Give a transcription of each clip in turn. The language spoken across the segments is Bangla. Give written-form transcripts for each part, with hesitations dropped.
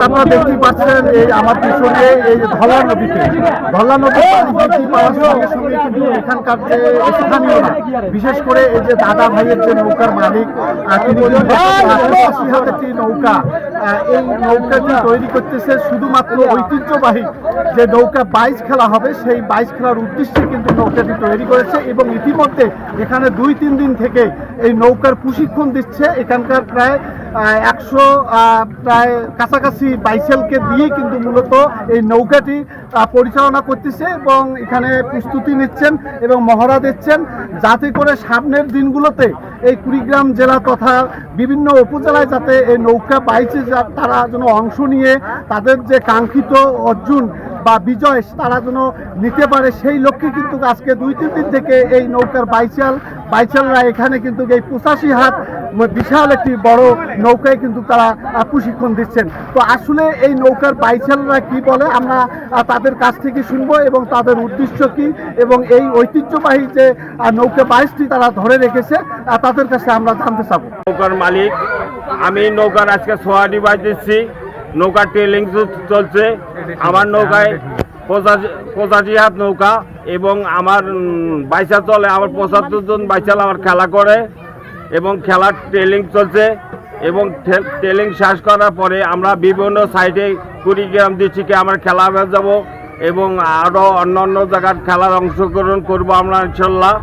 আপনারা দেখতেই পাচ্ছেন এই আমার পিছনে এই ধলা নদীতে বৃদ্ধি পাওয়ার সঙ্গে সঙ্গে কিন্তু এখানকার যে স্থানীয়রা বিশেষ করে এই যে দাদা ভাইয়ের যে নৌকার মালিক তিনি একটি নৌকা এই নৌকাটি তৈরি করতেছে শুধুমাত্র ঐতিহ্যবাহী যে নৌকা বাইচ খেলা হবে সেই বাইচ খেলার উদ্দেশ্যে কিন্তু নৌকাটি তৈরি করেছে এবং ইতিমধ্যে এখানে 2-3 দিন থেকে এই নৌকার প্রশিক্ষণ দিচ্ছে এখানকার প্রায় 100 প্রায় কাছাকাছি বাইসেলকে দিয়ে কিন্তু মূলত এই নৌকাটি পরিচালনা করতেছে এবং এখানে প্রস্তুতি নিচ্ছেন এবং মহড়া দিচ্ছেন যাতে করে সামনের দিনগুলোতে এই কুড়িগ্রাম জেলা তথা বিভিন্ন উপজেলায় যাতে এই নৌকা বাইচে তারা যেন অংশ নিয়ে তাদের যে কাঙ্ক্ষিত অর্জন বা বিজয় তারা যেন নিতে পারে সেই লক্ষ্যে কিন্তু আজকে 2-3 দিন থেকে এই নৌকার বাইচালরা এখানে কিন্তু এই 85 হাত বিশাল একটি বড় নৌকায় কিন্তু তারা প্রশিক্ষণ দিচ্ছেন। তো আসলে এই নৌকার বাইচালরা কি বলে আমরা তাদের কাছ থেকে শুনবো এবং তাদের উদ্দেশ্য কি এবং এই ঐতিহ্যবাহী যে নৌকা বাইচটি তারা ধরে রেখেছে তাদের কাছে আমরা জানতে চাবো। নৌকার মালিক আমি নৌকার আজকে সোয়াডি বাইতেছি, নৌকার ট্রেলিং চলছে। আমার নৌকায় 85 হাত নৌকা এবং আমার বাইচা চলে, আমার 75 জন বাইচাল আমার খেলা করে এবং খেলার ট্রেলিং চলছে এবং ট্রেলিং শেষ করার পরে আমরা বিভিন্ন সাইডে কুড়িগ্রাম ডিস্ট্রিক্টে আমরা খেলা যাব এবং আরও অন্য জায়গার খেলার অংশগ্রহণ করব আমরা ইনশাল্লাহ।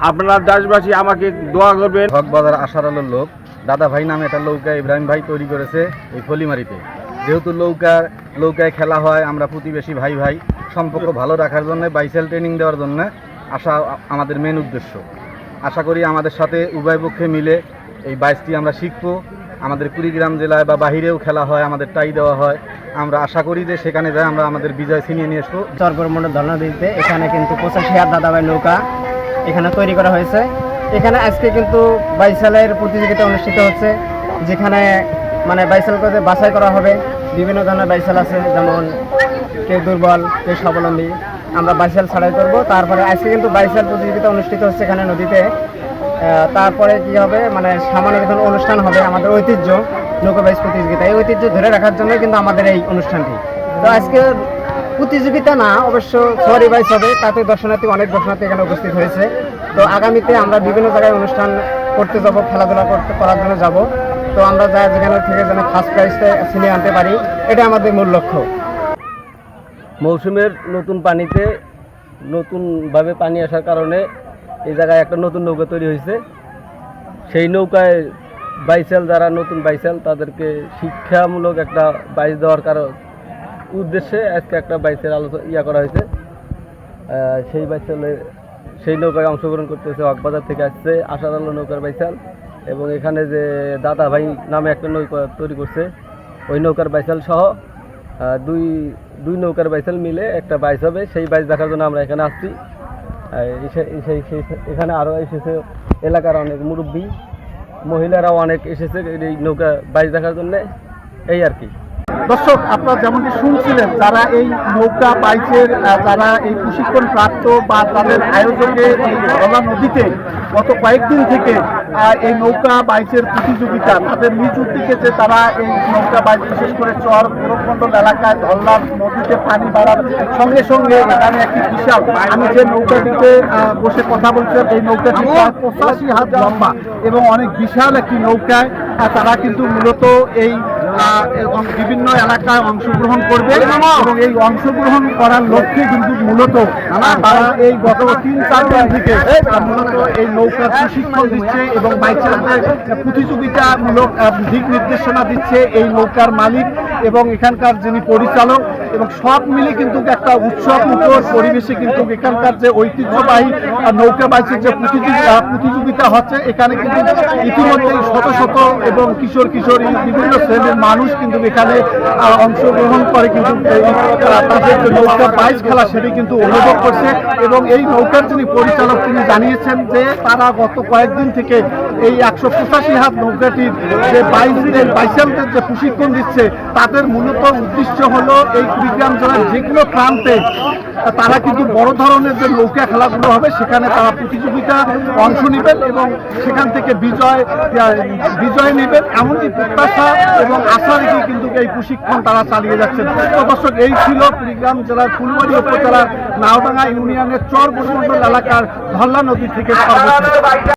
আপনারা দেশবাসী আমাকে দোয়া করবেন। হকবাজার আশার আলোর লোক দাদা ভাই নামে একটা নৌকা ইব্রাহিম ভাই তৈরি করেছে এই ফলিমারিতে। যেহেতু নৌকায় খেলা হয়, আমরা প্রতিবেশী ভাই সম্পর্ক ভালো রাখার জন্য বাইসেল ট্রেনিং দেওয়ার জন্য আসা আমাদের মেন উদ্দেশ্য। আশা করি আমাদের সাথে উভয় পক্ষে মিলে এই বাইচটি আমরা শিখবো। আমাদের কুড়িগ্রাম জেলায় বা বাহিরেও খেলা হয়, আমাদের টাই দেওয়া হয়। আমরা আশা করি যে সেখানে যাই আমরা আমাদের বিজয় ছিনিয়ে নিয়ে আসবো। চরপরমন্ডল ধর্ণা দিতে এখানে কিন্তু 85 হাত দাদাভাই নৌকা এখানে তৈরি করা হয়েছে। এখানে আজকে কিন্তু বাইসালের প্রতিযোগিতা অনুষ্ঠিত হচ্ছে, যেখানে মানে বাইসাল করে বাছাই করা হবে। বিভিন্ন ধরনের বাইসাল আছে, যেমন কেউ দুর্বল, কেউ স্বাবলম্বী। আমরা বাইসাল ছাড়াই করব। তারপরে আজকে কিন্তু বাইসাল প্রতিযোগিতা অনুষ্ঠিত হচ্ছে এখানে নদীতে। তারপরে কি হবে, মানে সামান্য কিছু অনুষ্ঠান হবে আমাদের ঐতিহ্য নৌকা বাইচ প্রতিযোগিতা। এই ঐতিহ্য ধরে রাখার জন্যই কিন্তু আমাদের এই অনুষ্ঠানটি। তো আজকে প্রতিযোগিতা না, অবশ্য সোয়ারি বাইচ হবে, তাতে অনেক দর্শনার্থী এখানে উপস্থিত হয়েছে। তো আগামীতে আমরা বিভিন্ন জায়গায় অনুষ্ঠান করতে যাব, খেলাধুলা করার জন্য যাব। তো আমরা যেখানে থেকে যেন ফার্স্ট প্রাইজটা ছিনিয়ে আনতে পারি, এটা আমাদের মূল লক্ষ্য। মৌসুমের নতুন পানিতে নতুনভাবে পানি আসার কারণে এই জায়গায় একটা নতুন নৌকা তৈরি হয়েছে। সেই নৌকায় বাইসাল, যারা নতুন বাইসাল তাদেরকে শিক্ষামূলক একটা বাইচ দেওয়ার উদ্দেশ্যে আজকে একটা বাইচের আলোচনা করা হয়েছে। সেই নৌকায় অংশগ্রহণ করতেছে হকবাজার থেকে আসছে আশার আলো নৌকার বাইসাল এবং এখানে যে দাদা ভাই নামে একটা নৌকা তৈরি করছে, ওই নৌকার বাইসাল সহ দুই নৌকার বাইসাল মিলে একটা বাইচ হবে। সেই বাইচ দেখার জন্য আমরা এখানে আসছি। এখানে আরও এসেছে এলাকার অনেক মুরব্বী, মহিলারাও অনেক এসেছে এই নৌকা বাইচ দেখার জন্যে। এই আর কি। দর্শক, আপনারা যেমনটি শুনছিলেন, যারা এই নৌকা বাইচের যারা এই প্রশিক্ষণ প্রাপ্ত বা তাদের আয়োজকে এই ধলা নদীতে গত কয়েকদিন থেকে এই নৌকা বাইচের প্রতিযোগিতা তাদের নিজ উদ্যোগে যে তারা এই নৌকা বাইচ বিশেষ করে চর ভৈরবমন্ডল এলাকায় ধল্লা নদীতে পানি বাড়ার সঙ্গে সঙ্গে এখানে একটি বিশাল, আমি যে নৌকাটিতে বসে কথা বলছিলাম এই নৌকাটি 85 হাত লম্বা এবং অনেক বিশাল একটি নৌকায় তারা কিন্তু মূলত এই বিভিন্ন এলাকায় অংশগ্রহণ করবে এবং এই অংশগ্রহণ করার লক্ষ্যে কিন্তু মূলত তারা এই গত 3-4 দিন থেকে মূলত এই নৌকার প্রশিক্ষণ দিচ্ছে এবং বাইচালদের প্রতিযোগিতামূলক দিক নির্দেশনা দিচ্ছে এই নৌকার মালিক এবং এখানকার যিনি পরিচালক, এবং সব মিলে কিন্তু একটা উৎসব মুখর পরিবেশে কিন্তু এখানকার যে ঐতিহ্যবাহী নৌকা বাইচের যে প্রতিযোগিতা হচ্ছে, এখানে কিন্তু ইতিমধ্যেই শত এবং কিশোরী বিভিন্ন শ্রেণীর মানুষ কিন্তু এখানে অংশগ্রহণ করে কিন্তু তাদের যে নৌকা বাইচ খেলা সেটি কিন্তু অনুভব করছে। এবং এই নৌকার যিনি পরিচালক তিনি জানিয়েছেন যে তারা গত কয়েকদিন থেকে এই 185 হাত নৌকাটির যে বাইচালদের যে প্রশিক্ষণ দিচ্ছে, তাদের মূলত উদ্দেশ্য হলো এই কুড়িগ্রাম জেলার যে কোনো প্রান্তে তারা কিন্তু বড় ধরনের যে নৌকা খেলাগুলো হবে সেখানে তারা প্রতিযোগিতা অংশ নেবেন এবং সেখান থেকে বিজয় নেবেন এমনটি প্রত্যাশা এবং আশা রেখে কিন্তু এই প্রশিক্ষণ তারা চালিয়ে যাচ্ছেন। তো দর্শক, এই ছিল কুড়িগ্রাম জেলার ফুলবাড়ী উপজেলার নাওডাঙ্গা ইউনিয়নের চর বসুমন্ডল এলাকার ধল্লা নদী থেকে সর্বোচ্চ।